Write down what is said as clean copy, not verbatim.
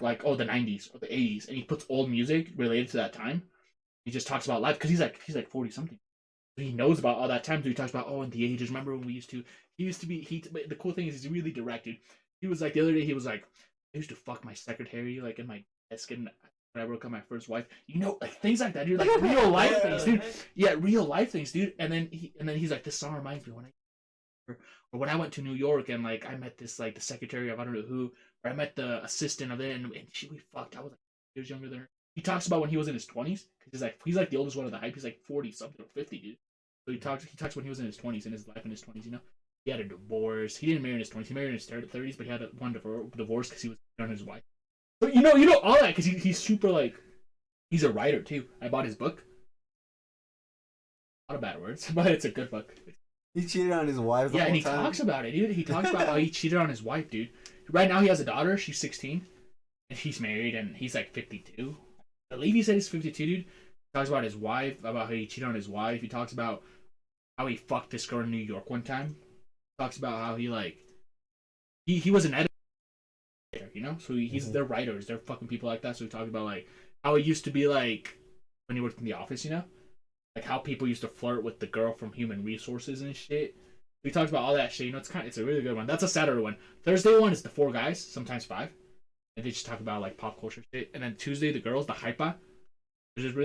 like oh the 90s or the 80s, and he puts old music related to that time. He just talks about life because he's like 40 something. He knows about all that time. So he talks about in the ages. Remember when we used to? He used to be. But the cool thing is he's really directed. He was like the other day. He was like, I used to fuck my secretary like in my desk and when I broke up my first wife. Like things like that, dude. Like real life things, dude. Yeah, real life things, dude. And then he's like, this song reminds me when I or when I went to New York and like I met this like the secretary of I don't know who, or I met the assistant of it, and we fucked. I was like years younger than her. He talks about when he was in his 20s because he's like the oldest one of the hype. He's like 40 something or 50, dude. So he talks when he was in his 20s, in his life in his 20s. He had a divorce. He didn't marry in his 20s. He married in his 30s, but he had one divorce because he was on his wife. But you know all that because he's super like he's a writer too. I bought his book. A lot of bad words, but it's a good book. He cheated on his wife. Yeah, and he talks about it, dude. He talks about how he cheated on his wife, dude. Right now he has a daughter. She's 16, and he's married, and he's like 52. I believe he said he's 52, dude. He talks about his wife, about how he cheated on his wife. He talks about how he fucked this girl in New York one time. He talks about how he like he was an editor, so they're writers, they're fucking people like that. So he talks about like how it used to be like when he worked in the office, like how people used to flirt with the girl from human resources and shit. We talked about all that shit. It's a really good one. That's a Saturday one. Thursday one is the four guys, sometimes five, and they just talk about like pop culture shit. And then Tuesday the girls, the hypa. There's